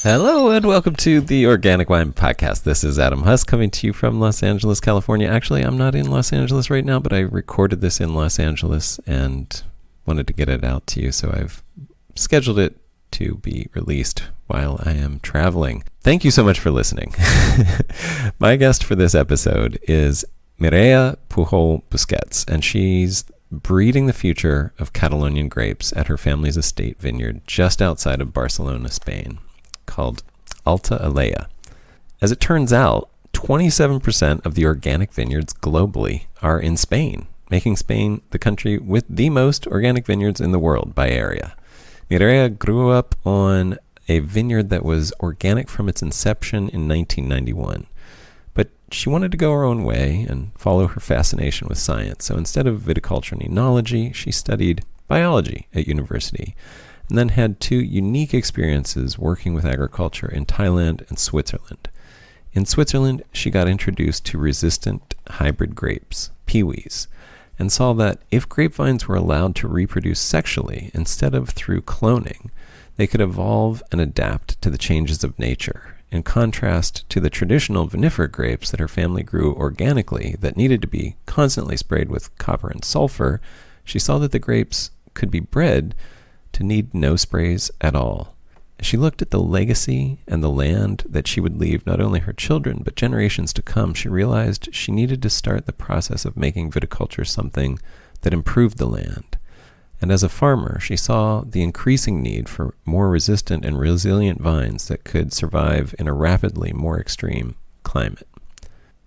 Hello and welcome to the Organic Wine Podcast. This is Adam Huss coming to you from Los Angeles, California. Actually, I'm not in Los Angeles right now, but I recorded this in Los Angeles and wanted to get it out to you, so I've scheduled it to be released while I am traveling. Thank you so much for listening. My guest for this episode is Mireia Pujol-Busquets, and she's breeding the future of Catalonian grapes at her family's estate vineyard just outside of Barcelona, Spain, called Alta Alella. As it turns out, 27% of the organic vineyards globally are in Spain, making Spain the country with the most organic vineyards in the world by area. Mireia grew up on a vineyard that was organic from its inception in 1991. But she wanted to go her own way and follow her fascination with science. So instead of viticulture and oenology, she studied biology at university, and then had two unique experiences working with agriculture in Thailand and Switzerland. In Switzerland, she got introduced to resistant hybrid grapes, piwis, and saw that if grapevines were allowed to reproduce sexually instead of through cloning, they could evolve and adapt to the changes of nature, in contrast to the traditional vinifera grapes that her family grew organically that needed to be constantly sprayed with copper and sulfur. She saw that the grapes could be bred to need no sprays at all. She looked at the legacy and the land that she would leave not only her children, but generations to come. She realized she needed to start the process of making viticulture something that improved the land. And as a farmer, she saw the increasing need for more resistant and resilient vines that could survive in a rapidly more extreme climate.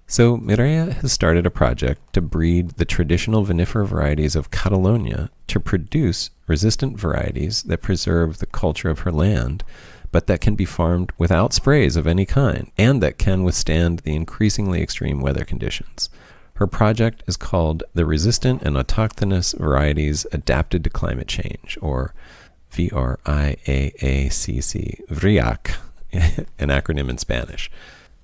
So Mireia has started a project to breed the traditional vinifera varieties of Catalonia to produce resistant varieties that preserve the culture of her land, but that can be farmed without sprays of any kind, and that can withstand the increasingly extreme weather conditions. Her project is called the Resistant and Autochthonous Varieties Adapted to Climate Change, or VRIAACC, VRIAC, an acronym in Spanish.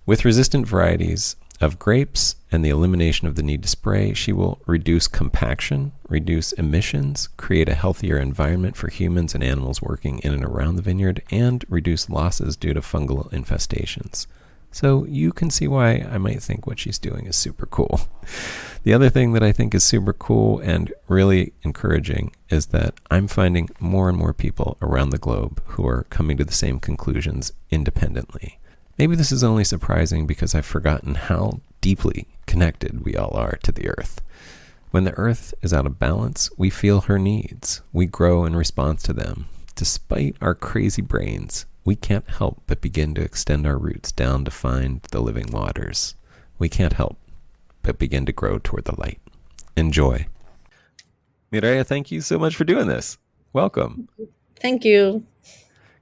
With resistant varieties of grapes and the elimination of the need to spray, she will reduce compaction, reduce emissions, create a healthier environment for humans and animals working in and around the vineyard, and reduce losses due to fungal infestations. So you can see why I might think what she's doing is super cool. The other thing that I think is super cool and really encouraging is that I'm finding more and more people around the globe who are coming to the same conclusions independently. Maybe this is only surprising because I've forgotten how deeply connected we all are to the earth. When the earth is out of balance, we feel her needs. We grow in response to them. Despite our crazy brains, we can't help but begin to extend our roots down to find the living waters. We can't help but begin to grow toward the light. Enjoy. Mireia, thank you so much for doing this. Welcome. Thank you.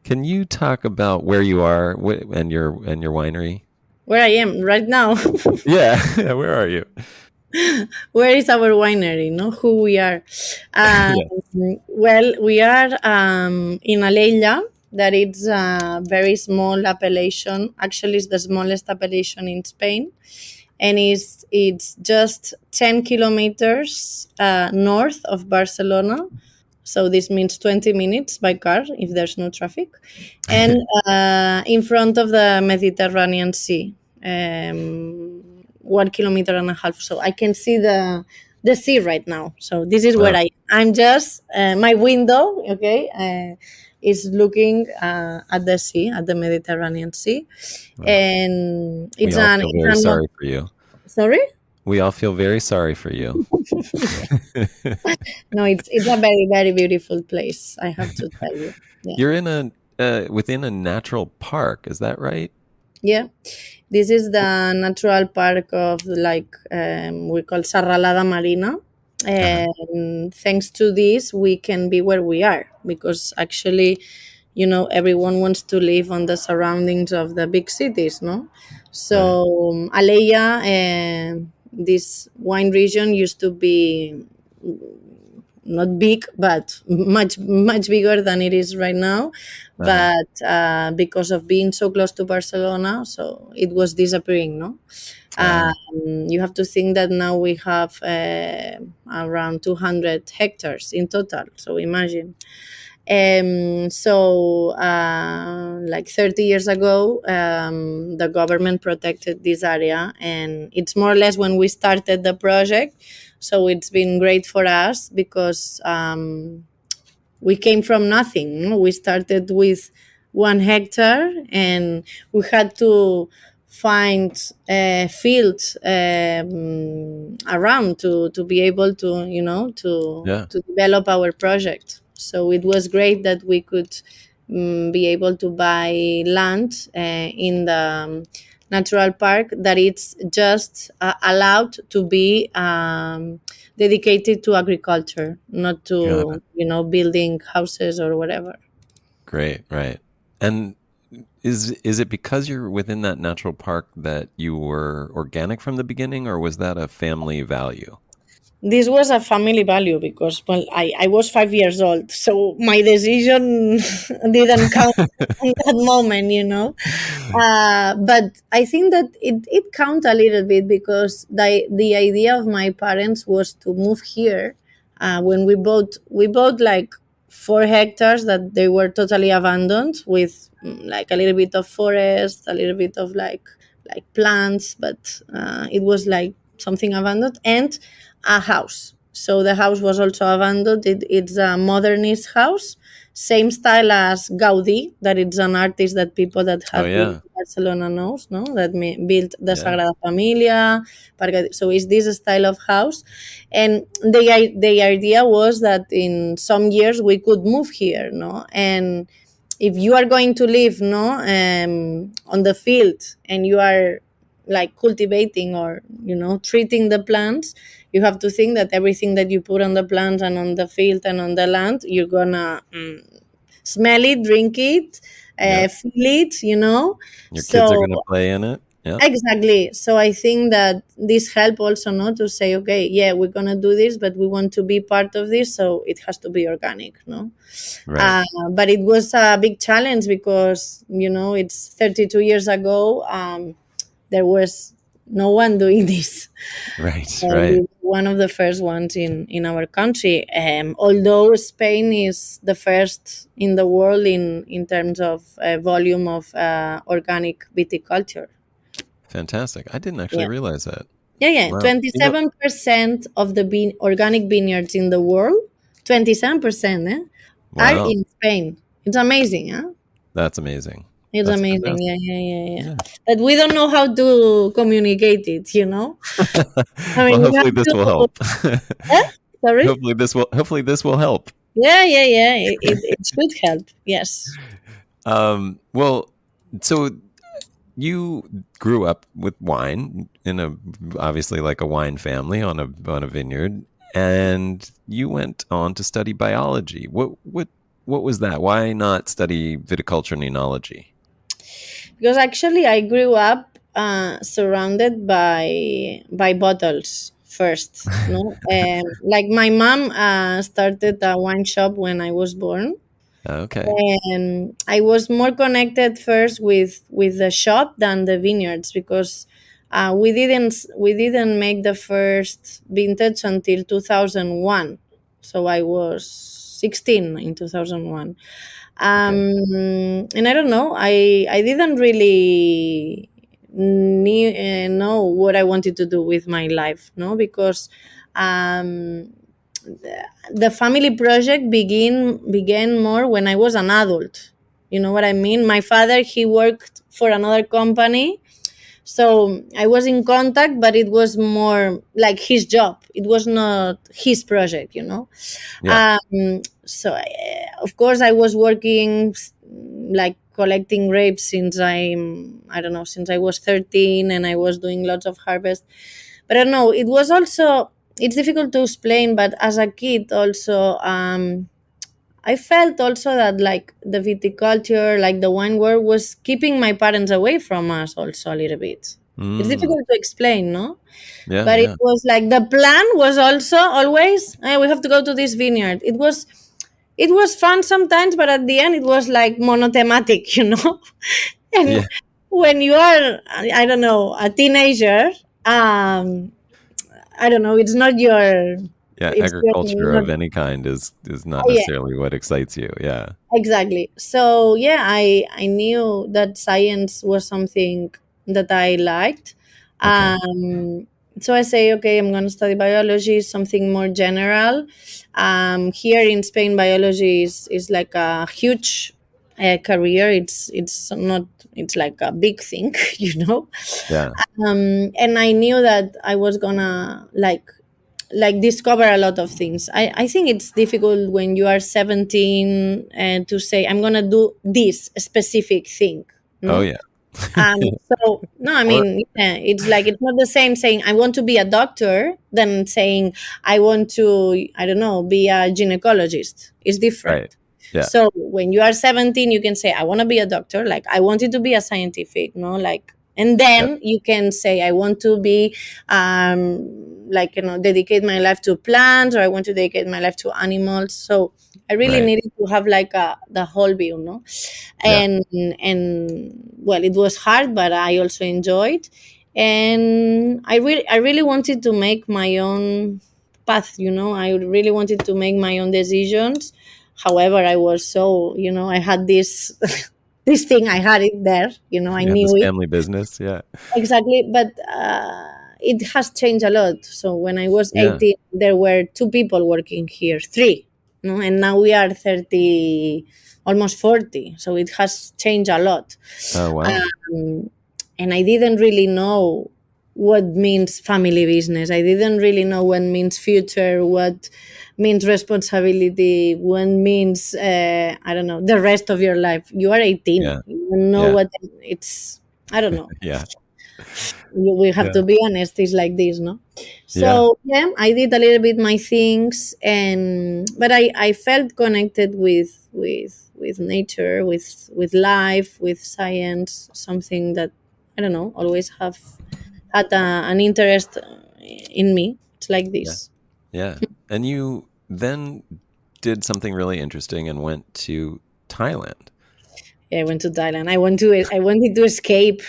Can you talk about where you are and your winery? Where I am right now. Yeah, where are you? Where is our winery? No, who we are. Well, we are in Alella. That is a very small appellation. Actually, it's the smallest appellation in Spain, and it's just 10 kilometers north of Barcelona. So this means 20 minutes by car if there's no traffic, and in front of the Mediterranean Sea, 1.5 kilometers. So I can see the sea right now. So this is where I'm just my window. Okay. Is looking at the sea, at the Mediterranean Sea, and we all feel very sorry for you. Sorry? We all feel very sorry for you. No, it's a very, very beautiful place, I have to tell you. Yeah. You're in within a natural park, is that right? Yeah, this is the natural park of we call Serralada Marina. And thanks to this, we can be where we are, because actually, everyone wants to live on the surroundings of the big cities, no? So Alella, this wine region used to be not big, but much, much bigger than it is right now. But because of being so close to Barcelona, so it was disappearing, no? You have to think that now we have around 200 hectares in total. So imagine. So, like 30 years ago, the government protected this area, and it's more or less when we started the project. So it's been great for us because we came from nothing. We started with 1 hectare, and we had to find fields around to be able to Yeah. to develop our project. So it was great that we could be able to buy land in the natural park, that it's just allowed to be dedicated to agriculture, not Got to it. building houses or whatever. Great. Right. And is it because you're within that natural park that you were organic from the beginning, or was that a family value? This was a family value because, well, I was 5 years old, so my decision didn't count in that moment. But I think that it counts a little bit because the idea of my parents was to move here. When we bought like 4 hectares that they were totally abandoned, with like a little bit of forest, a little bit of like plants, but it was like something abandoned, and a house. So the house was also abandoned. It's a modernist house, same style as Gaudí, that it's an artist that people that Oh have been yeah. to Barcelona knows, no? That built the Yeah. Sagrada Familia. So it's this style of house. And the idea was that in some years we could move here, no? And if you are going to live, no, on the field, and you are like cultivating or treating the plants, you have to think that everything that you put on the plants and on the field and on the land, you're gonna smell it, drink it, Yep. feel it. Your kids are So going to play in it. Yep. exactly. So I think that this help also, not to say, okay, yeah, we're gonna do this, but we want to be part of this, so it has to be organic, no. Right. But it was a big challenge because it's 32 years ago. There was no one doing this. Right. We Right. were one of the first ones in our country. Although Spain is the first in the world in terms of volume of organic viticulture. Fantastic. I didn't actually Yeah, realize that. yeah, yeah. Wow. 27% of the organic vineyards in the world, 27%, are Wow. in Spain. It's amazing, huh? That's amazing. It's That's amazing. fantastic. Yeah, yeah, yeah, yeah. Yeah. But we don't know how to communicate it. I Well, mean, you hopefully have this will to. help. Eh? Sorry? Hopefully this will help. Yeah, yeah, yeah. It should help. Yes. Well, so you grew up with wine in a obviously like a wine family on a vineyard, and you went on to study biology. What was that? Why not study viticulture and enology? Because actually, I grew up surrounded by bottles first. No, like my mom started a wine shop when I was born, Okay. and I was more connected first with the shop than the vineyards because we didn't make the first vintage until 2001. So I was 16 in 2001. Okay. And I don't know, I didn't really know what I wanted to do with my life, no, because um, the family project began more when I was an adult. You know what I mean? My father, he worked for another company, so I was in contact, but it was more like his job. It was not his project. Yeah. So of course I was working like collecting grapes I don't know, since I was 13, and I was doing lots of harvest. But I don't know, it was also, it's difficult to explain, but as a kid also, I felt also that like the viticulture, like the wine world, was keeping my parents away from us also a little bit. It's Mm. difficult to explain, no? Yeah. But it Yeah. was like the plan was also always, we have to go to this vineyard. It was fun sometimes, but at the end it was like monothematic, Yeah. And when you are, I don't know, a teenager, I don't know, it's not your Yeah, it's agriculture not, of any kind is not yeah, necessarily what excites you. Yeah. exactly. So yeah, I knew that science was something that I liked. Okay. So I say, okay, I'm going to study biology, something more general. Here in Spain, biology is like a huge career. It's not, it's like a big thing, you know. Yeah. And I knew that I was gonna like discover a lot of things. I think it's difficult when you are 17 and to say I'm gonna do this specific thing, Oh no. yeah. So no, I Or mean, yeah, it's like it's not the same saying I want to be a doctor than saying I want to, I don't know, be a gynecologist. It's right. different. Yeah. So when you are 17, you can say I want to be a doctor, like I wanted to be a scientific, no, like, and Yep. then you can say I want to be like, you know, dedicate my life to plants, or I want to dedicate my life to animals. So I really Right. needed to have like a the whole view, no. Yeah. And well, it was hard, but I also enjoyed, and I really wanted to make my own path, you know. I really wanted to make my own decisions. However, I was so, you know, I had this this thing, I had it there, you know, I You had this knew it family business. Yeah. exactly. But it has changed a lot. So when I was Yeah. 18, there were two people working here, three, no, and now we are 30, almost 40. So it has changed a lot. Oh wow. um, and I didn't really know what means family business. I didn't really know what means future, what means responsibility, what means I don't know, the rest of your life. You are 18, Yeah. you don't know Yeah. what it's, I don't know. Yeah. We have Yeah. to be honest, it's like this, no. Yeah. So yeah, I did a little bit my things, and but I felt connected with nature, with life, with science, something that I don't know, always have had an interest in me. It's like Yeah. this. Yeah. And you then did something really interesting and went to Thailand. Yeah, I went to Thailand. I wanted to escape.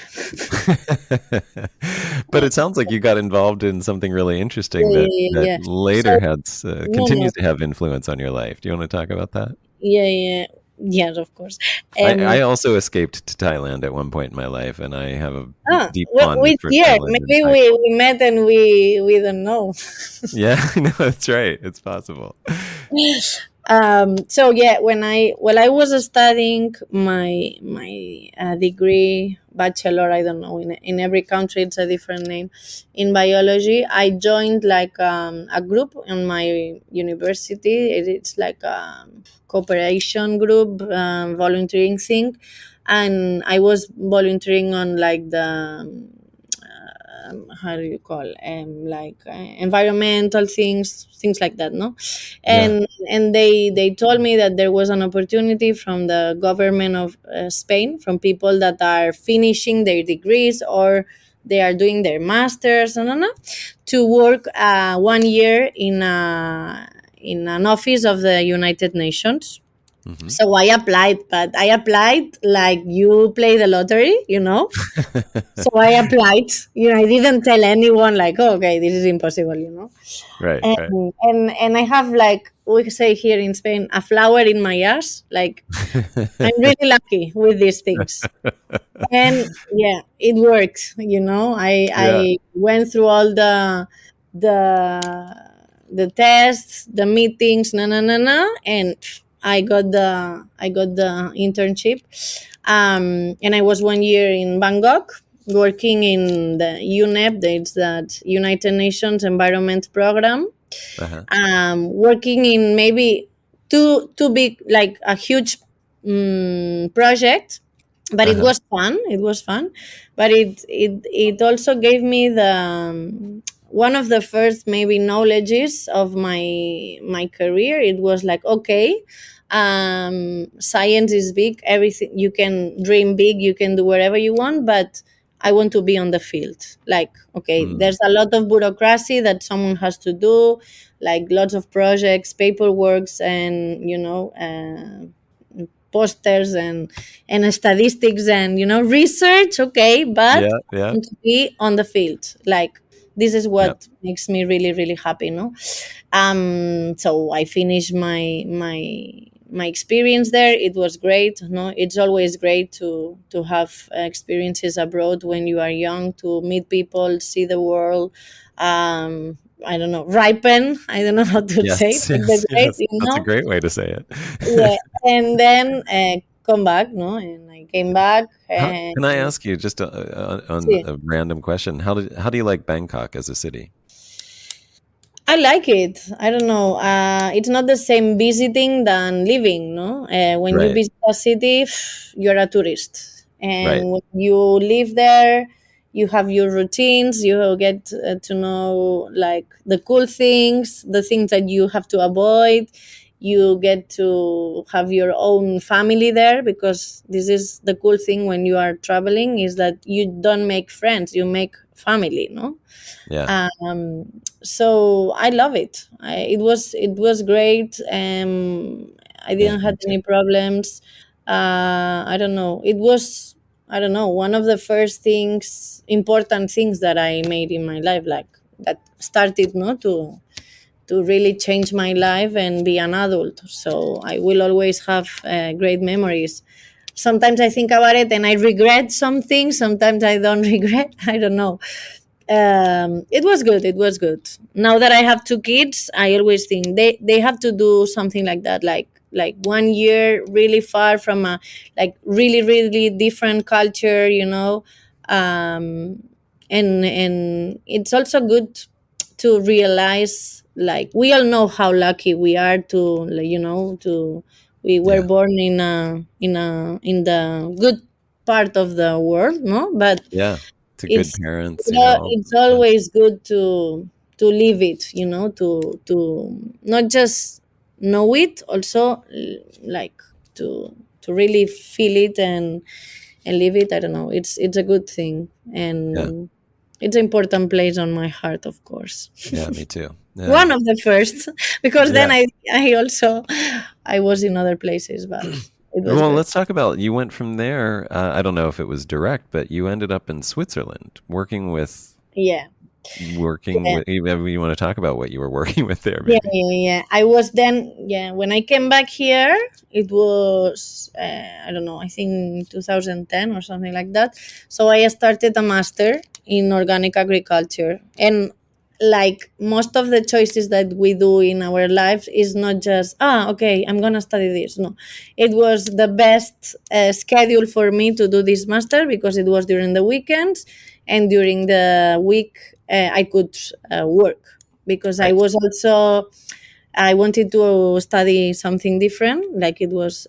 But it sounds like you got involved in something really interesting Yeah, that yeah, yeah, that yeah. So later had no, no, continues to have influence on your life. Do you want to talk about that? yeah, yeah, yes, of course. I also escaped to Thailand at one point in my life, and I have a deep fondness Which for year? Thailand and Maybe Thai. we met and we don't know. Yeah, I know that's right. It's possible. So yeah, I was studying my degree, bachelor, I don't know, in every country it's a different name, in biology. I joined like a group in my university. It's like a cooperation group, volunteering thing, and I was volunteering on like the how do you call, like environmental things like that, no. Yeah. And they told me that there was an opportunity from the government of Spain, from people that are finishing their degrees or they are doing their masters, no, no, no, to work 1 year in an office of the United Nations. Hmm. So I applied, but I applied like you play the lottery, you know. So I applied. You know, I didn't tell anyone like, oh, okay, this is impossible, you know. Right. Right. And I have, like we say here in Spain, a flower in my ass. Like, I'm really lucky with these things. And yeah, it worked. You know, Yeah. I went through all the the tests, the meetings, na na na na, and I got the internship. And I was 1 year in Bangkok working in the UNEP, that's that United Nations Environment Program, Uh-huh. working in maybe too big, like a huge project, but it Uh-huh. was fun. It was fun, but it also gave me the one of the first maybe knowledges of my career. It was like, okay, science is big, everything, you can dream big, you can do whatever you want, but I want to be on the field. Like, okay, Mm. there's a lot of bureaucracy that someone has to do, like lots of projects, paperworks, and posters and statistics and research. Okay, but Yeah. I Yeah. want to be on the field, like This is Yeah. what makes me really, really happy, no? So I finished my experience there. It was great, no? It's always great to have experiences abroad when you are young, to meet people, see the world. I don't know, ripen. I don't know how to say it, Yes. but the Yes. great, Yes. That's a great way to say it. yeah. And then come back, no? And I came back, How, and can I ask you just on see, a random question? How do you like Bangkok as a city? I like it. I don't know. It's not the same visiting than living, no? When you Right. visit a city, you're a tourist. Right. And when you live there, you have your routines, you get to know like the cool things, the things that you have to avoid. You get to have your own family there, because this is the cool thing when you are traveling, is that you don't make friends, you make family, no? Yeah. So I love it. It was great. I Yeah. didn't Me have too. any problems. I don't know. It was, I don't know, one of the first things, important things that I made in my life, like that started, no, to really change my life and be an adult. So I will always have great memories. Sometimes I think about it and I regret some things. Sometimes I don't regret. I don't know. It was good. It was good. Now that I have two kids, I always think they have to do something like that, like 1 year really far from a like really, really different culture, and it's also good to realize, like, we all know how lucky we are to, like, to we were Yeah. born in the good part of the world, no? But Yeah. To good it's parents, you know, all it's that stuff. always good to live it, to not just know it, also like to really feel it and live it. I don't know, it's a good thing, Yeah. and it's an important place on my heart, of course. Yeah. Me too. Yeah. One of the first, because then Yeah. I also I was in other places, but it was Well, good. let's talk about you went from there. I don't know if it was direct, but you ended up in Switzerland Yeah. working with. You want to talk about what you were working with there, Yeah, maybe? yeah, yeah. I was then, yeah, when I came back here, it was, I don't know, I think 2010 or something like that. So I started a master in organic agriculture. And like most of the choices that we do in our lives is not just, okay, I'm going to study this. No, it was the best schedule for me to do this master, because it was during the weekends, and during the week I could work, because I Right. was also, I wanted to study something different, like it was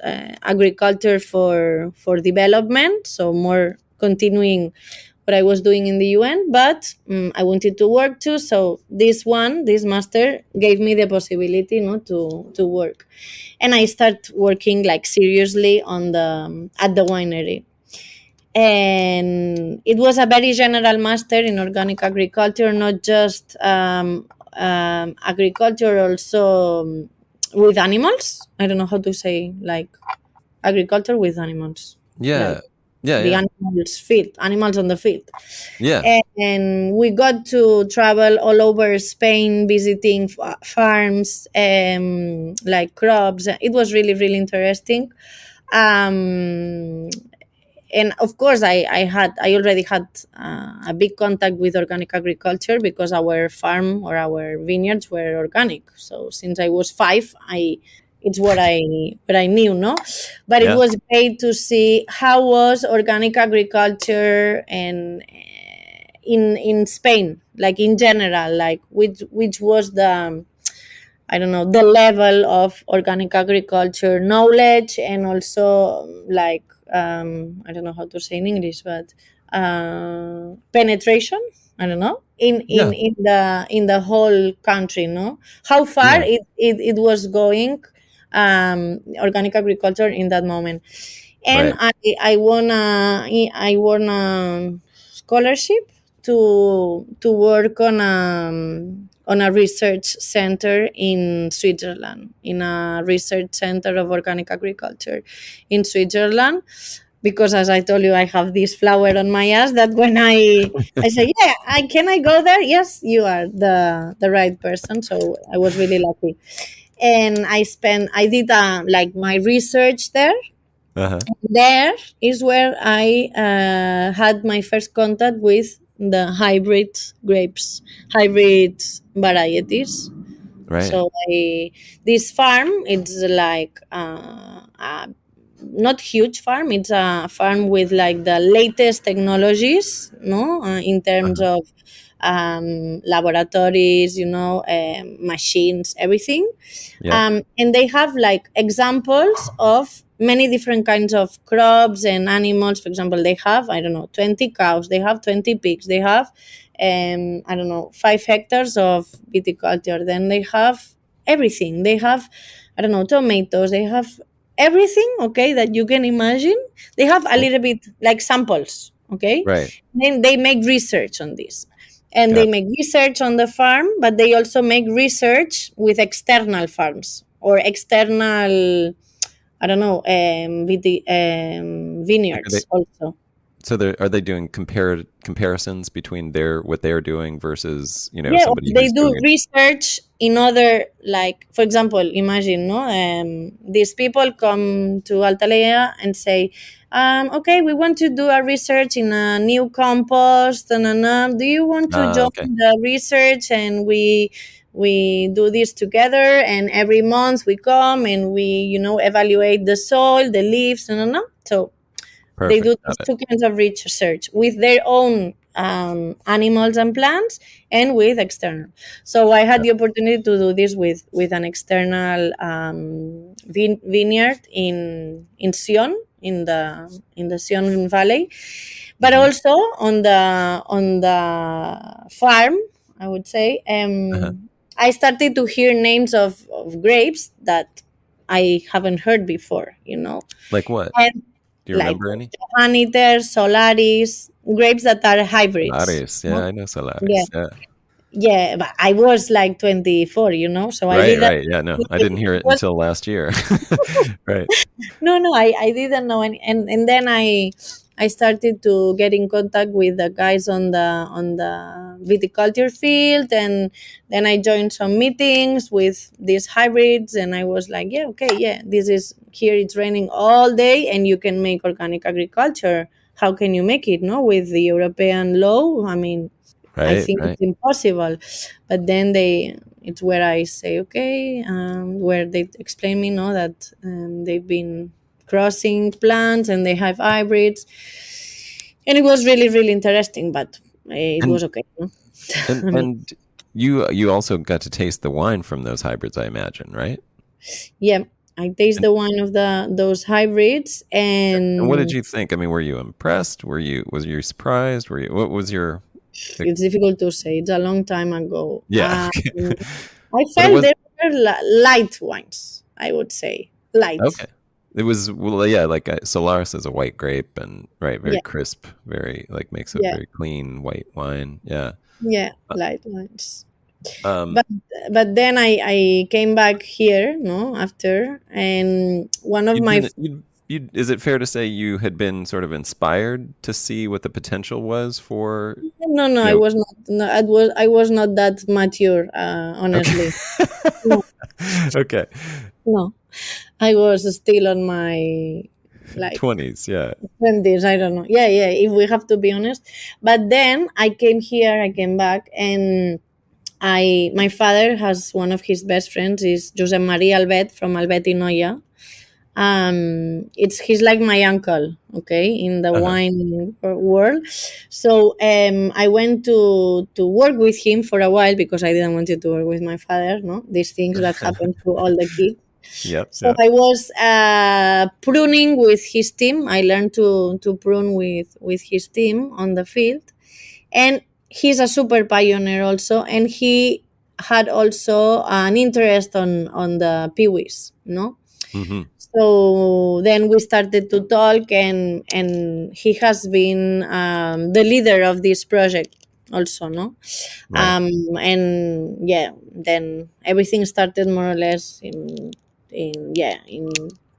agriculture for development, so more continuing what I was doing in the UN, but I wanted to work too. So this master gave me the possibility, to work, and I start working like seriously on the at the winery. And it was a very general master in organic agriculture, not just agriculture, also with animals. I don't know how to say, like, agriculture with animals, like Yeah. Yeah. the Yeah. animals on the field. Yeah. And we got to travel all over Spain, visiting farms, like crops. It was really, really interesting. Um, and of course, I already had a big contact with organic agriculture, because our farm or our vineyards were organic. So since I was 5, it's what I knew, no? But it Yeah. was great to see how was organic agriculture, and in Spain, like in general, like which was the, I don't know, the level of organic agriculture knowledge, and also like, I don't know how to say in English, but penetration. I don't know, Yeah. in the whole country. No, how far Yeah. it was going, organic agriculture in that moment. And Right. I won a scholarship to work on a research center in Switzerland, in a research center of organic agriculture in Switzerland. because as I told you, I have this flower on my ass that when I say, yeah, can I go there? Yes, you are the right person. So I was really lucky. And I did like my research there. Uh-huh. There is where I had my first contact with the hybrid grapes, hybrid varieties. Right. So this farm, it's like not huge farm. It's a farm with like the latest technologies, no, in terms Uh-huh. of laboratories, machines, everything. Yeah. And they have like examples of many different kinds of crops and animals. For example, they have, I don't know, 20 cows, they have 20 pigs, they have I don't know, 5 hectares of viticulture. Then they have everything. They have, I don't know, tomatoes. They have everything, okay, that you can imagine. They have a Right. little bit like samples, okay. Right. Then they make research on this, and they Got make research on the farm, but they also make research with external farms or external, I don't know, like are they vineyards also. so are they doing comparisons between what they're doing versus, Yeah, or somebody they who's do doing it? research in other, like, for example, imagine, no, these people come to Alta Alella and say, okay, we want to do a research in a new compost, and do you want to join Okay. the research? And we do this together, and every month we come and we, evaluate the soil, the leaves, and so they Perfect. do these Got it. two kinds of research with their own animals and plants, and with external. So I had Yeah. the opportunity to do this with an external vineyard in Sion, in the Sion Valley, but Hmm. also on the farm. I would say Uh-huh. I started to hear names of grapes that I haven't heard before. Like what? And Do you like remember any? Johaniter, Solaris, grapes that are hybrids. Solaris. Yeah, No? I know Yeah, Solaris. Yeah. yeah, but I was like 24, so I Right, didn't. right. Yeah, no. I didn't hear It it was until last year. Right. no, I didn't know any, and then I started to get in contact with the guys on the viticulture field, and then I joined some meetings with these hybrids, and I was like, yeah, okay, yeah, this is here. It's raining all day, and you can make organic agriculture. How can you make it? No, with the European law, I mean, I Right, think right. it's impossible. But then it's where I say, okay, where they explain me, no, that they've been crossing plants and they have hybrids, and it was really, really interesting. But it And was okay. No? and I mean, and you also got to taste the wine from those hybrids, I imagine, right? yeah, I taste And the wine of those hybrids, and what did and you think? I mean, were you impressed? Was you surprised? What was your like, it's difficult to say. It's a long time ago. yeah. I But it felt was they were light wines. I would say light. okay. It was, well, yeah, like Solaris is a white grape and right, very Yeah, crisp, very like makes a yeah, very clean white wine. Yeah. yeah, Uh, light ones. Um But but then I came back here, no, after, and one of you'd my been you is it fair to say you had been sort of inspired to see what the potential was for, no, you I know, was not. No, I was not that mature, okay. honestly. No, Okay. no, I was still on my like 20s, yeah. 20s. I don't know. Yeah, yeah. If we have to be honest, but then I came here. I came back, and my father has one of his best friends is Josep Maria Albet from Albet i Noia. He's like my uncle, okay, in the Uh-huh. wine world. So I went to work with him for a while because I didn't want to work with my father, no, these things that happen to all the kids. Yep, So yep. I was pruning with his team. I learned to prune with his team on the field, and he's a super pioneer also, and he had also an interest on the piwis, no. Mhm. So then we started to talk, and he has been the leader of this project also, no. Right. And yeah, then everything started more or less in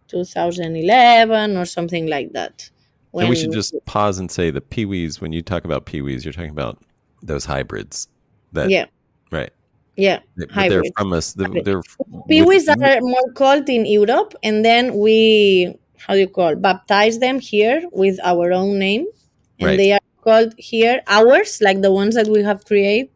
2011 or something like that. And we should just pause and say the piwis, when you talk about piwis, you're talking about those hybrids that, yeah, right. yeah, But they're hybrids. from us. They're Piwis are more called in Europe, and then we, how do you call, baptize them here with our own name, and right. they are called here ours, like the ones that we have created.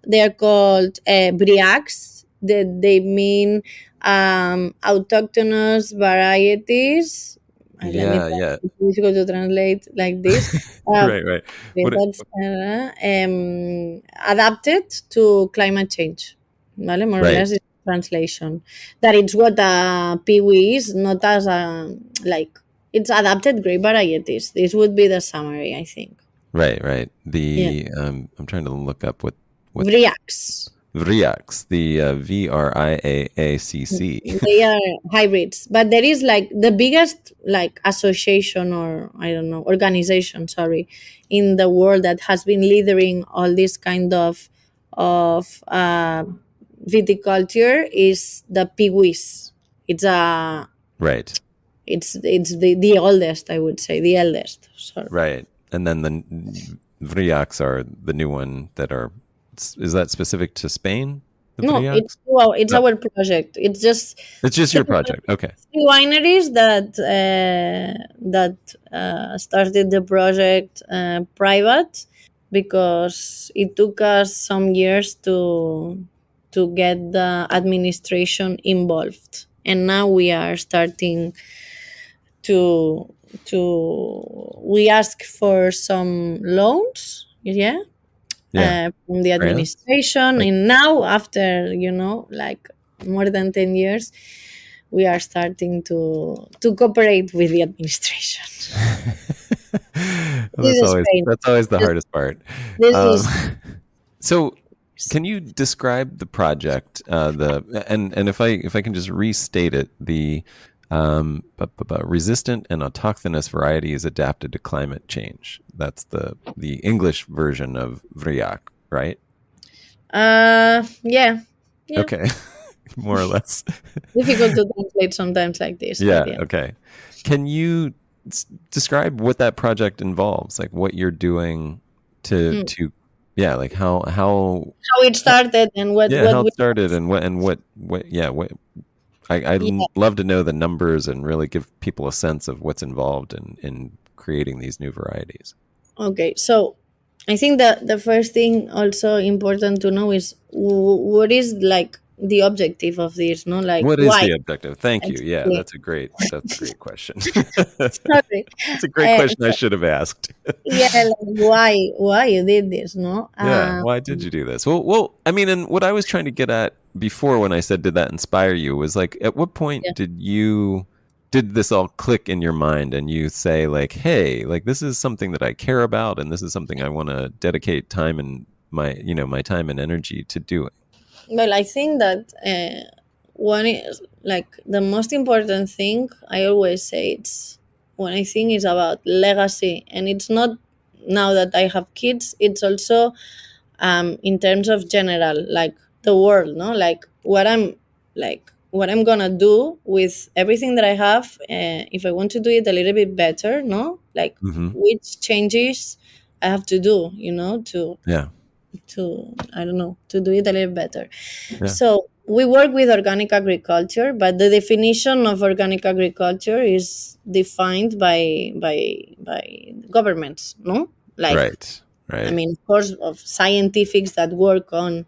They are called briacs. They mean autochthonous varieties. Let me Yeah, try. yeah. It's difficult to translate like this. Uh, Right. that's adapted to climate change. Vale? More or Right. less is translation. That it's what a piwi is, not as a, like, it's adapted grape varieties. This would be the summary, I think. Right. Yeah. I'm trying to look up what Vriacs. Vriax, the VRIAACC. They are hybrids, but there is like the biggest like association, or I don't know, organization, sorry, in the world that has been leading all this kind of viticulture is the piwis. It's a Right. it's the oldest, I would say, the eldest. Sorry. Right. And then the Vriax are the new one that are, is that specific to Spain? The No, Vriax? it's No. our project. It's just Your project. Okay. three wineries that started the project private, because it took us some years to get the administration involved, and now we are starting to we ask for some loans, yeah, Yeah. from the Grants? administration, Like, and now after like more than 10 years we are starting to cooperate with the administration. well, This is Spain. that's always the hardest part. This Um, is so can you describe the project, and if I can just restate it, the resistant and autochthonous varieties adapted to climate change. That's the English version of Vriac, right? yeah. Okay. More or less. Difficult to translate sometimes like this. Yeah, but yeah. okay. Can you describe what that project involves, like what you're doing to yeah, like how it started and what how we it started and what I'd love to know the numbers and really give people a sense of what's involved in creating these new varieties. Okay, so I think that the first thing also important to know is what is like the objective of this, no? Like, What is why? the objective? Thank you. Yeah, Exactly. that's a great question. Sorry. It's a great question I should have asked. Yeah, like why you did this, no? Yeah, why did you do this? Well, I mean, and what I was trying to get at before when I said did that inspire you was like, at what point did this all click in your mind and you say like, hey, like this is something that I care about and this is something I want to dedicate time and my time and energy to doing? Well, I think that one is like the most important thing. I always say it's when I think is about legacy, and it's not now that I have kids. It's also in terms of general, like the world, no, like what I'm gonna do with everything that I have. If I want to do it a little bit better, no, like which changes I have to do, to I don't know, to do it a little better. Yeah. So we work with organic agriculture, but the definition of organic agriculture is defined by governments, no? Like, Right. I mean, of course, of scientifics that work on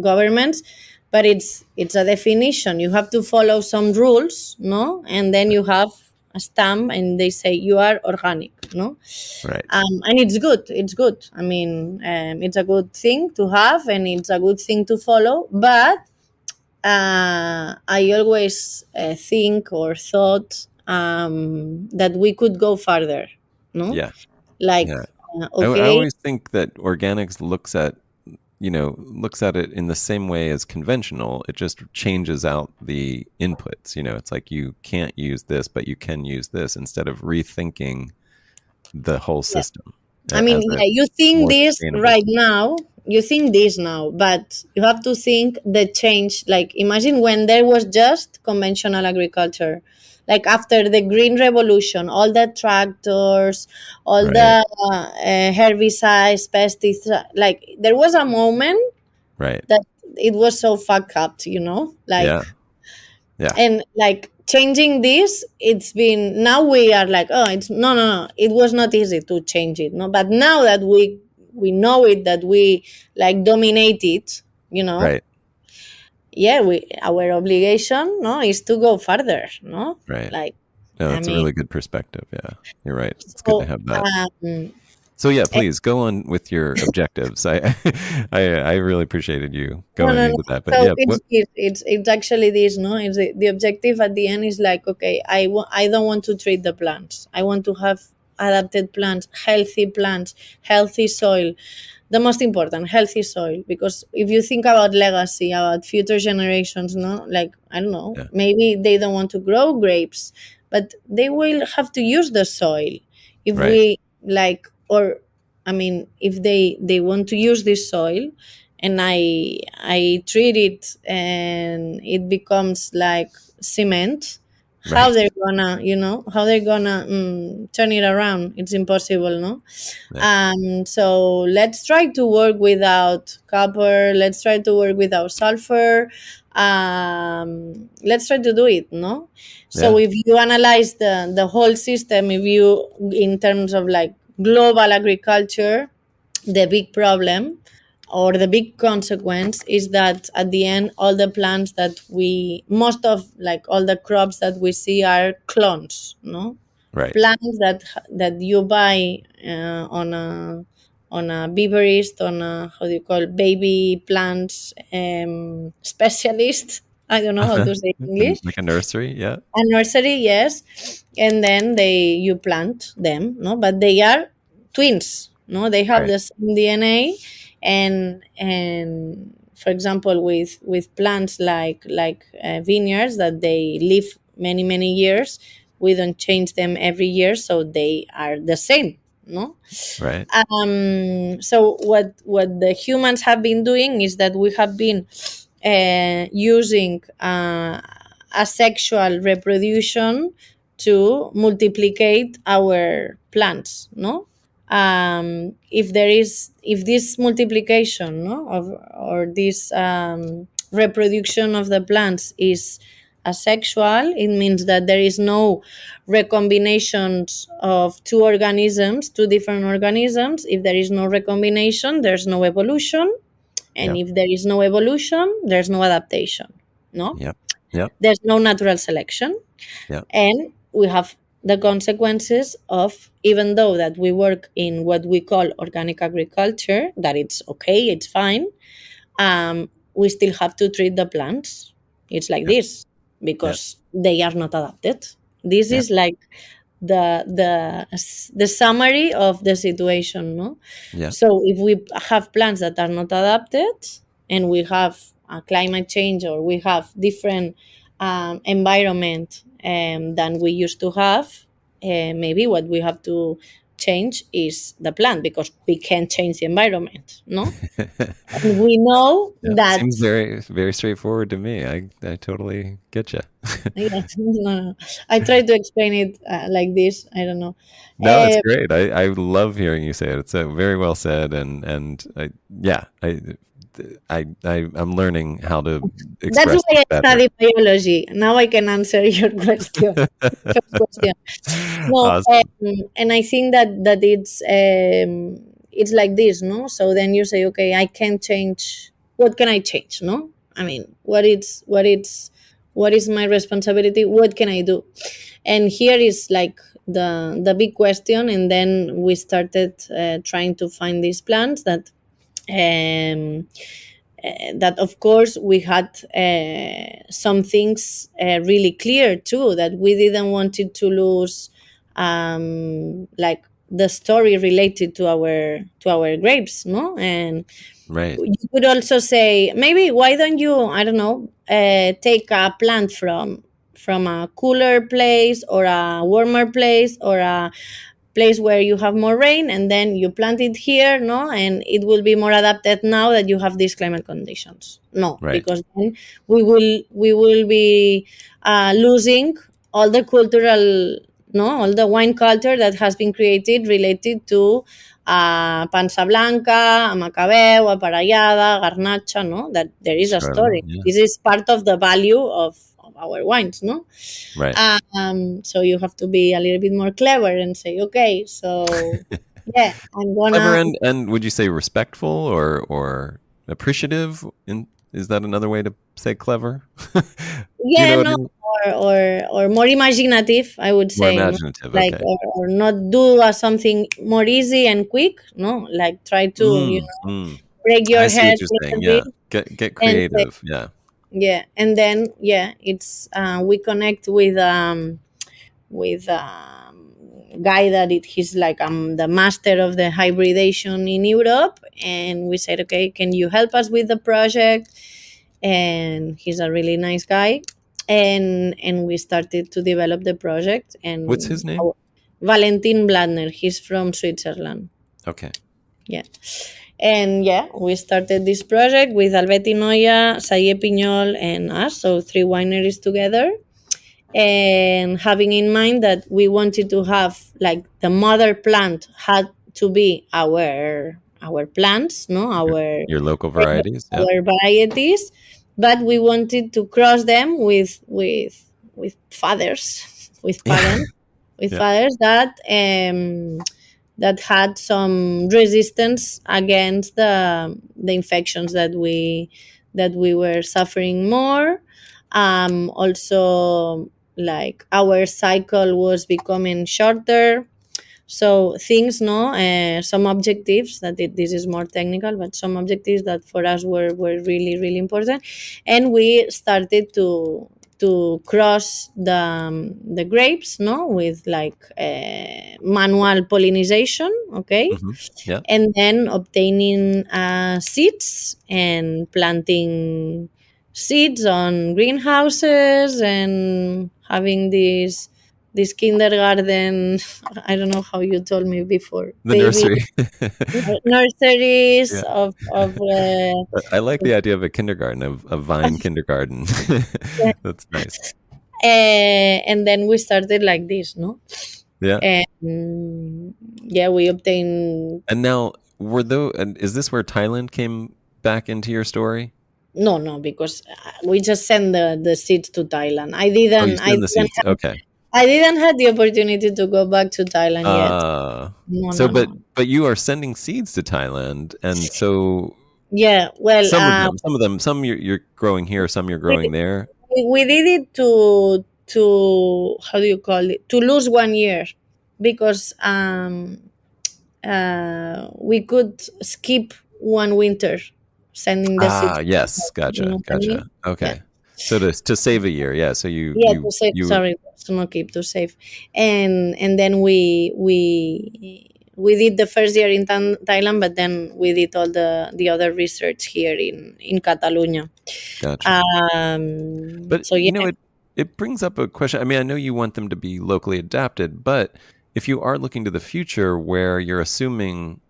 governments, but it's a definition. You have to follow some rules, no? And then you have a stamp, and they say you are organic, no? Right. And it's good. It's good. I mean, it's a good thing to have, and it's a good thing to follow. But I always think or thought that we could go farther, no? Yeah. Like, Yeah. okay. I always think that organics looks at it in the same way as conventional. It just changes out the inputs. It's like you can't use this, but you can use this, instead of rethinking the whole system. I mean, you think this right now, you think this now, but you have to think the change. Like imagine when there was just conventional agriculture, like after the green revolution, all the tractors, all Right. the herbicides, pesticides, like there was a moment Right. that it was so fucked up, like, Yeah. Yeah. and like changing this, it's been, now we are like, oh, it's no, it was not easy to change it, no, but now that we know it, that we like dominate it, Right. yeah, we, our obligation, no, is to go further, no, Right. like, No, I that's a mean, really good perspective. Yeah. You're right. It's good to so have that. So yeah, please go on with your objectives. I really appreciated you no, going no, no. into that. But So yeah, what? it's actually this, no. It's the objective at the end is like, okay, I don't want to treat the plants. I want to have adapted plants, healthy soil. The most important, healthy soil. Because if you think about legacy, about future generations, no, like I don't know, Yeah. maybe they don't want to grow grapes, but they will have to use the soil. If Right. we like, or I mean, if they want to use this soil, and I treat it and it becomes like cement, how Right. they're gonna, how they're gonna turn it around? It's impossible, no. Yeah. So let's try to work without copper, let's try to work without sulfur, let's try to do it, no. So Yeah. if you analyze the whole system, if you, in terms of like global agriculture, the big problem or the big consequence is that at the end, all the plants that we, most of like all the crops that we see are clones, no, Right. plants that you buy on a beaverist, on a, how do you call, baby plants specialist. I don't know how to say in English. Like a nursery. Yeah. A nursery, yes, and then you plant them, no, but they are twins, no, they have Right. the same DNA, and for example, with plants like vineyards that they live many years, we don't change them every year, so they are the same, no. Right. So what the humans have been doing is that we have been using asexual reproduction to multiplicate our plants, no. If this multiplication, no, of or this reproduction of the plants is asexual, it means that there is no recombinations of two different organisms. If there is no recombination, there's no evolution, and Yep. if there is no evolution, there's no adaptation, no, Yep. Yep. there's no natural selection. Yep. And we have the consequences of, even though that we work in what we call organic agriculture, that it's okay, it's fine, we still have to treat the plants. It's like Yep. this Yep. because they are not adapted. This Yep. is like the summary of the situation, no. Yep. So if we have plants that are not adapted, and we have a climate change, or we have different environment than we used to have, maybe what we have to change is the plant, because we can't change the environment, no. And we know Yeah. that. Seems very straightforward to me. I totally get you. Yes, no. I try to explain it like this. I don't know. No, it's Uh, great. I love hearing you say it. It's very well said, and yeah, I'm learning how to that's express why it I better. study biology. Now I can answer your question. First question. No, Awesome. and I think that it's like this, no. So then you say, okay, I can change. What can I change? No, I mean, what is my responsibility? What can I do? And here is like the big question. And then we started trying to find these plants um, that of course we had some things really clear too, that we didn't want it to lose, like the story related to our grapes, no. And Right. you could also say, maybe why don't you, I don't know, take a plant from a cooler place or a warmer place, or place where you have more rain, and then you plant it here, no, and it will be more adapted now that you have these climate conditions. No, Right. because then we will be losing all the cultural, no, all the wine culture that has been created related to Pansa Blanca, Macabeu, Aparellada, Garnacha, no, that there is a Sure. story. Yeah. This is part of the value of our wines, no? Right. So you have to be a little bit more clever and say, okay, so yeah, I'm Clever gonna, and would you say respectful or appreciative? Is that another way to say clever? Do you yeah, know what I no, mean? or more imaginative, I would More say, no? imaginative. Like, Okay. or not do something more easy and quick, no? Like try to, break I your see head what you're a saying. little Yeah. bit Get and say, creative. Yeah. yeah, and then yeah, it's we connect with guy that he's like the master of the hybridation in Europe, and we said, okay, can you help us with the project? And he's a really nice guy, and we started to develop the project. What's his And name? Valentin Bladner, he's from Switzerland. Okay. Yeah. And yeah, we started this project with Albeti Noya, Saye Piñol, and us, so three wineries together. And having in mind that we wanted to have like the mother plant had to be our plants, no, Your local varieties. Yeah. our varieties, but we wanted to cross them with fathers, with Yeah. parents, with Yeah. fathers that had some resistance against the infections that we were suffering more. Also, like our cycle was becoming shorter, so things, no, some objectives this is more technical, but some objectives that for us were really really important, and we started to cross the grapes, no, with like manual pollination, okay, Yeah. and then obtaining seeds and planting seeds on greenhouses and having this kindergarten. I don't know how you told me before, The baby nursery. nurseries Yeah. of I like the idea of a kindergarten, of a vine kindergarten. That's nice. and then we started like this, no, Yeah. and yeah, we obtained. And now, and is this where Thailand came back into your story? No, because we just sent the seeds to Thailand. I Oh, you didn't. I send the didn't. seeds. Okay. I didn't have the opportunity to go back to Thailand yet. No, So, no, but no. you are sending seeds to Thailand, and so Yeah, well, some you're growing here, some you're we, growing there. we did it to how do you call it, to lose 1 year, because we could skip one winter sending the seeds. Yes, You know gotcha, what I mean? gotcha. Yeah. Okay. So to save a year, yeah. So Yeah, to save. you Sorry, to not keep, to save. And then we did the first year in Thailand, but then we did all the other research here in Catalonia. gotcha. But So yeah, it brings up a question. I mean, I know you want them to be locally adapted, but if you are looking to the future where you're assuming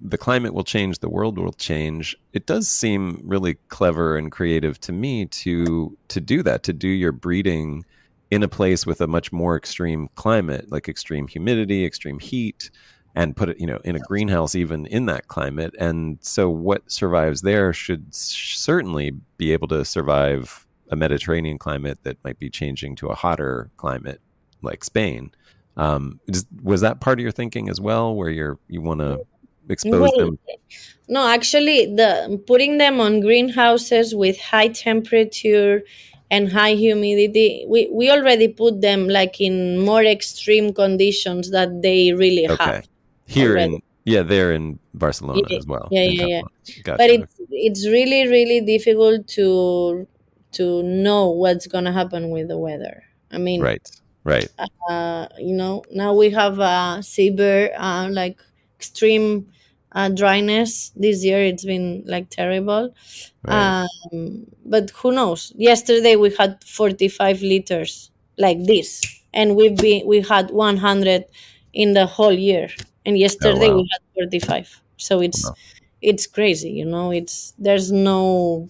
the climate will change, the world will change, it does seem really clever and creative to me to do that, to do your breeding in a place with a much more extreme climate, like extreme humidity, extreme heat, and put it, in a greenhouse even in that climate. And so what survives there should certainly be able to survive a Mediterranean climate that might be changing to a hotter climate like Spain. Was that part of your thinking as well, where you want to expose well, them? no, actually, the putting them on greenhouses with high temperature and high humidity, we already put them like in more extreme conditions that they really Okay. have Here already. in, yeah, there in Barcelona Yeah, as well, yeah, in yeah, yeah. Catalonia. But Gotcha. Okay. it's really really difficult to know what's gonna happen with the weather. I mean, Right. Right. now we have severe like extreme dryness this year. It's been like terrible. Right. But who knows? Yesterday we had 45 liters like this, and we had 100 in the whole year, and Oh, yesterday wow. we had 35. So Wow. it's crazy, it's there's no,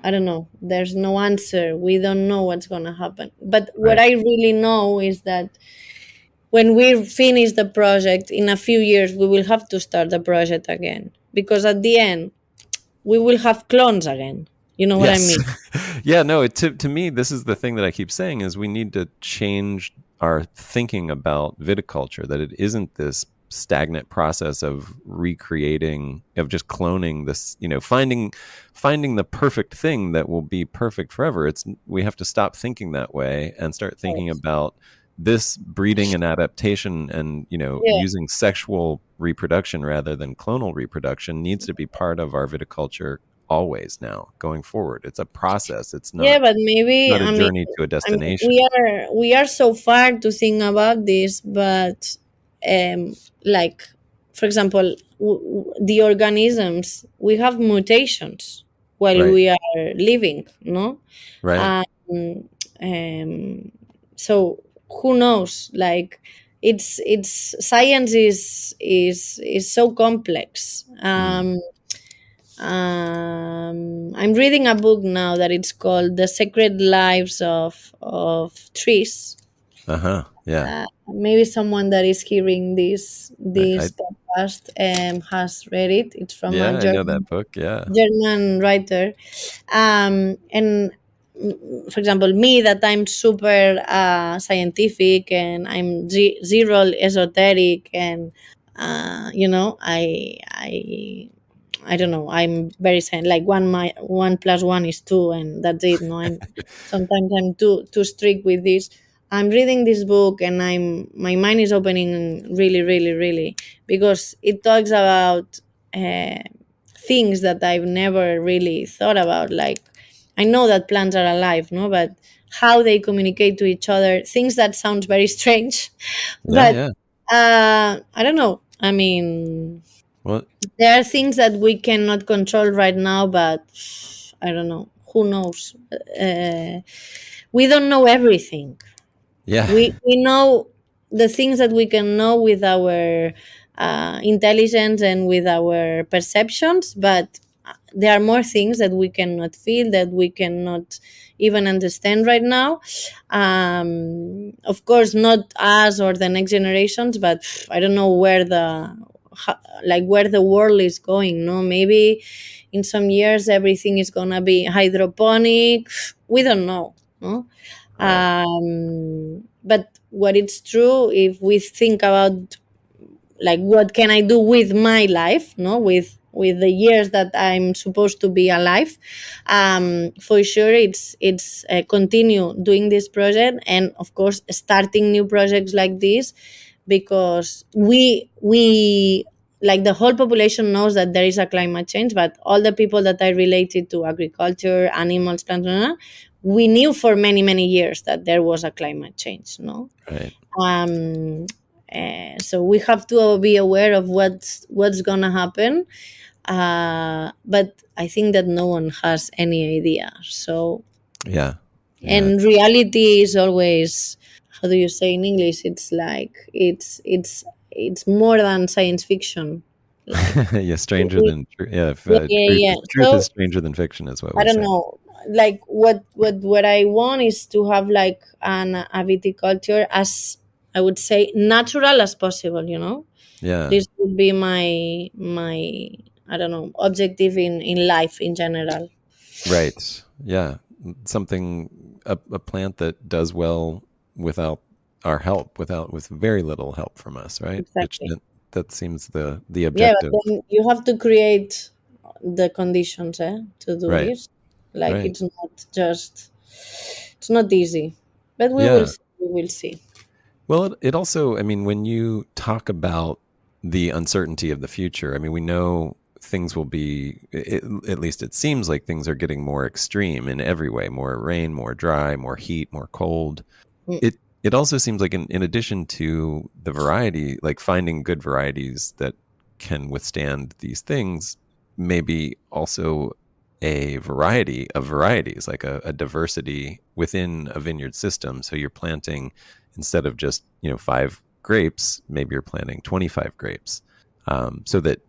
I don't know, there's no answer. We don't know what's going to happen, but what Right. I really know is that when we finish the project in a few years, we will have to start the project again, because at the end we will have clones again. You know what I Yes. mean? Yeah, no, to me, this is the thing that I keep saying is we need to change our thinking about viticulture, that it isn't this stagnant process of recreating, of just cloning this, finding the perfect thing that will be perfect forever. We have to stop thinking that way and start thinking Yes. about this breeding and adaptation and, Yeah. using sexual reproduction rather than clonal reproduction needs to be part of our viticulture always now going forward. It's a process. It's Yeah, not but maybe, a journey to a destination. we are so far to think about this, but like, for example, the organisms, we have mutations while Right. we are living, no? Right. Um, um, so who knows? Like, it's science is so complex. Mm. I'm reading a book now that it's called "The Secret Lives of Trees." Uh-huh. Yeah. Maybe someone that is hearing this I this podcast has read it. It's from a yeah, I know German that book. Yeah. German writer. And for example, me, that I'm super scientific, and I'm zero esoteric, and I don't know. I'm very like one plus one is two, and that's it. No, sometimes I'm too strict with this. I'm reading this book, and my mind is opening really, really, really, because it talks about uh, things that I've never really thought about. Like, I know that plants are alive, no, but how they communicate to each other, things that sounds very strange, Yeah, but yeah. I don't know. I mean, Well, there are things that we cannot control right now, but I don't know. Who knows? We don't know everything. yeah. We know the things that we can know with our intelligence and with our perceptions, but there are more things that we cannot feel, that we cannot even understand right now. Of course, not us or the next generations, but I don't know where the world is going. No, maybe in some years everything is gonna be hydroponic. We don't know. No? Right. But what it's true, if we think about, like, what can I do with my life, no, with the years that I'm supposed to be alive, for sure it's continue doing this project, and of course starting new projects like this, because we like, the whole population knows that there is a climate change, but all the people that are related to agriculture, animals, plants, we knew for many, many years that there was a climate change, no. Right. um, so we have to be aware of what's gonna happen, but I think that no one has any idea. So, Yeah. Yeah. and reality is always, how do you say in English, it's like it's more than science fiction, like, Yeah, stranger we, than yeah, if, yeah, yeah, yeah. truth is So stranger than fiction is what I we don't say. know. Like, what I want is to have like a viticulture as, I would say, natural as possible. Yeah. This would be my I don't know, objective in life in general. Right. Yeah. Something a plant that does well without our help, with very little help from us, right? Which Exactly. that seems the Yeah, objective. but then you have to create the conditions, to do Right. this. Like, Right. it's not easy, but we will Yeah. see. We will see. Well, it also, I mean, when you talk about the uncertainty of the future, I mean, we know things will be, at least it seems like things are getting more extreme in every way, more rain, more dry, more heat, more cold. Mm. It also seems like in addition to the variety, like finding good varieties that can withstand these things, maybe also a variety of varieties, like a diversity within a vineyard system. So you're planting, instead of just, five grapes, maybe you're planting 25 grapes, so that,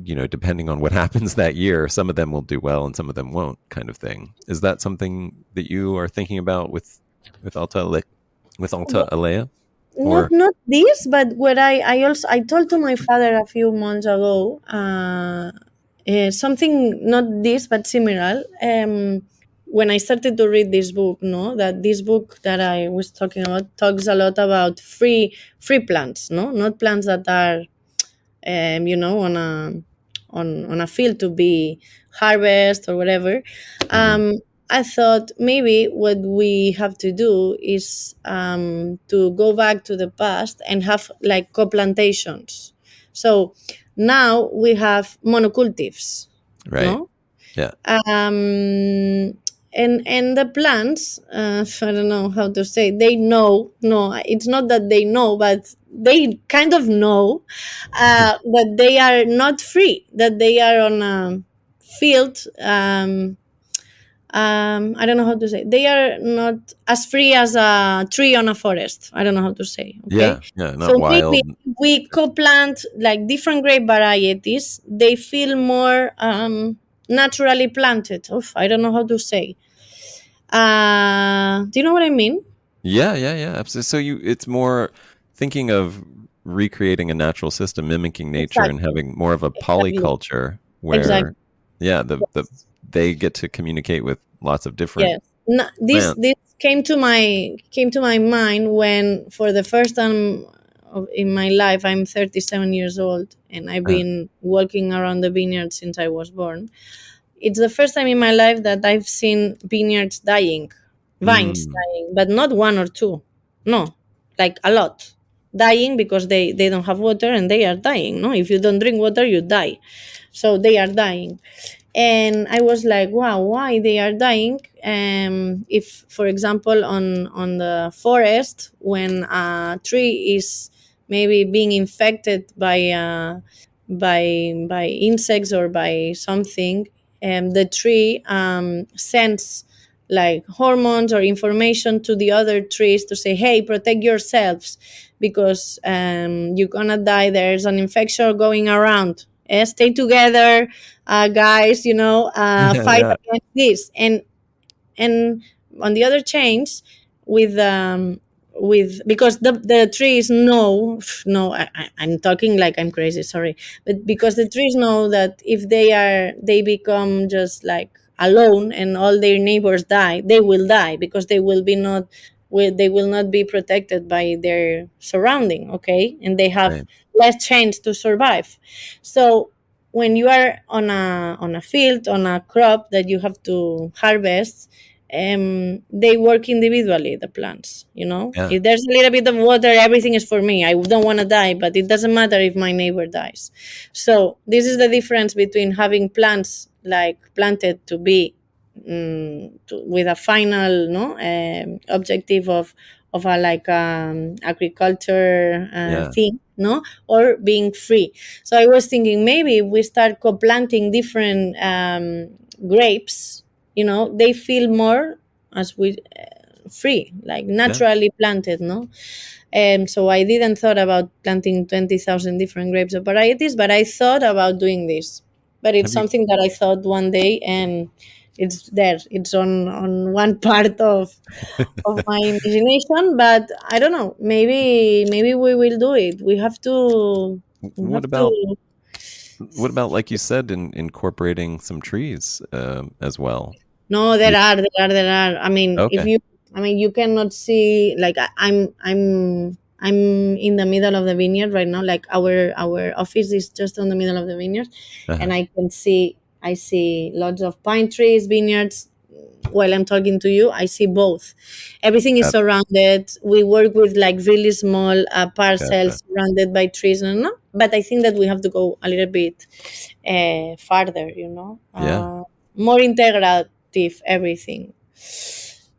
depending on what happens that year, some of them will do well and some of them won't, kind of thing. Is that something that you are thinking about with Alta Alella? Or Not this, but what I told to my father a few months ago, something not this but similar. When I started to read this book, no, that this book that I was talking about talks a lot about free plants, no, not plants that are on a field to be harvest or whatever. Mhm. I thought maybe what we have to do is to go back to the past and have like co-plantations. So now we have monocultives, Right. no? Yeah. And the plants, I don't know how to say, they know, no, it's not that they know, but they kind of know that they are not free, that they are on a field. I don't know how to say, they are not as free as a tree on a forest. I don't know how to say. Okay, Yeah. Yeah. so Not maybe wild. we co-plant like different grape varieties. They feel more naturally planted. Oof, I don't know how to say. Do you know what I mean? Yeah. Yeah. Yeah. Absolutely. So it's more thinking of recreating a natural system, mimicking nature, and Exactly. having more of a Exactly. polyculture where, Exactly. yeah, the Yes. they get to communicate with lots of different Yes. No, this plants. came to my mind when for the first time in my life I'm 37 years old and I've Uh, been walking around the vineyard since I was born. It's the first time in my life that I've seen vineyards dying, vines mm, dying, but not one or two. No, like a lot. Dying because they don't have water and they are dying. No, if you don't drink water, you die. So they are dying. And I was like, wow, why they are dying? If, for example, on the forest, when a tree is maybe being infected by insects or by something, the tree sends like hormones or information to the other trees to say, hey, protect yourselves because you're gonna die, there's an infection going around. Stay together, guys, yeah. fight Yeah. against this. And on the other chains, with because the trees know, no, I'm talking like I'm crazy, sorry, but because the trees know that if they become just like alone and all their neighbors die, they will die because they will not be protected by their surrounding, okay, and they have Right. less chance to survive. So when you are on a field, on a crop that you have to harvest, they work individually, the plants, Yeah. if there's a little bit of water, everything is for me. I don't want to die, but it doesn't matter if my neighbor dies. So this is the difference between having plants like planted to be with a final no objective of a like agriculture Yeah. thing, no, or being free. So I was thinking maybe if we start co-planting different grapes, they feel more as we free, like Yeah. naturally planted, no. So I didn't thought about planting 20,000 different grapes of varieties, but I thought about doing this. But it's Have you something that I thought one day, and it's there. It's on one part of my imagination, but I don't know. Maybe we will do it. We have to. We what have about to. like you said, incorporating some trees as well? No, You there are. I mean, if okay? you, I mean, you cannot see like I'm in the middle of the vineyard right now. Like our office is just on the middle of the vineyard, Uh-huh. and I see lots of pine trees, vineyards. While I'm talking to you, I see both. Everything is Gotcha. surrounded. We work with like really small Gotcha. parcels surrounded by trees, and no. But I think that we have to go a little bit farther. Yeah. More integrative everything.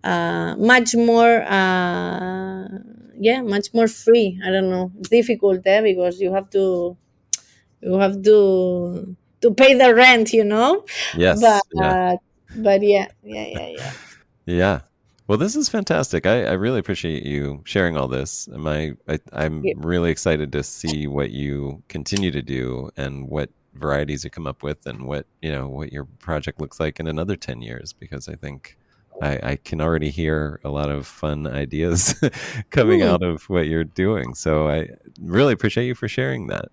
Much more, yeah, much more free. I don't know. It's difficult, because you have to pay the rent, but Yes. Yeah. but yeah, yeah, yeah, yeah. Yeah. Well, this is fantastic. I really appreciate you sharing all this. I'm Yeah. really excited to see what you continue to do and what varieties you come up with and what your project looks like in another 10 years, because I think I can already hear a lot of fun ideas coming Hmm. out of what you're doing. So I really appreciate you for sharing that.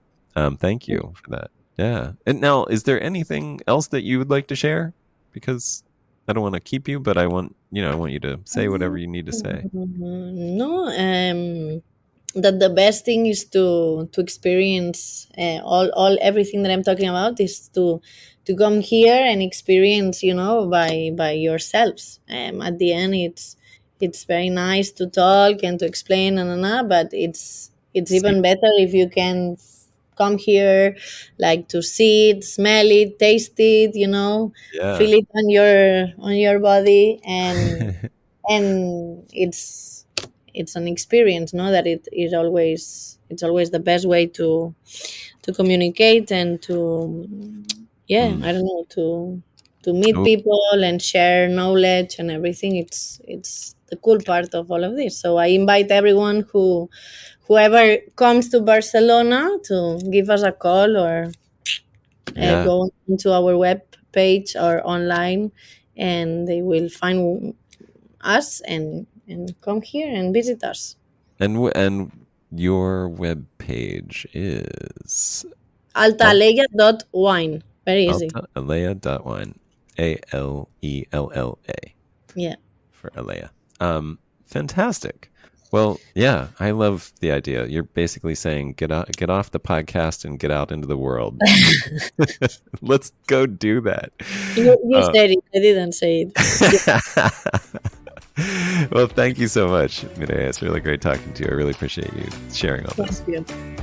Thank you for that. Yeah. And now, is there anything else that you would like to share? Because I don't want to keep you, but I want you to say whatever you need to say. No, that the best thing is to experience all everything that I'm talking about is to come here and experience, by yourselves. At the end, it's very nice to talk and to explain, but it's See, even better if you can come here, like to see it, smell it, taste it, yeah. feel it on your body, and it's an experience, no, that it's always the best way to communicate and to, yeah, Mm. I don't know, to meet Oh, people and share knowledge and everything. It's the cool part of all of this. So I invite everyone whoever comes to Barcelona to give us a call, or yeah. go into our web page or online, and they will find us and come here and visit us. And your web page is Altaalella.wine. Very easy. altaalella.wine. Alella Yeah. for Alea. Fantastic. Well, yeah, I love the idea. You're basically saying get off the podcast and get out into the world. Let's go do that. You Uh, said it. I didn't say it. Yeah. well, thank you so much, Mireia. It's really great talking to you. I really appreciate you sharing all this. Thank you.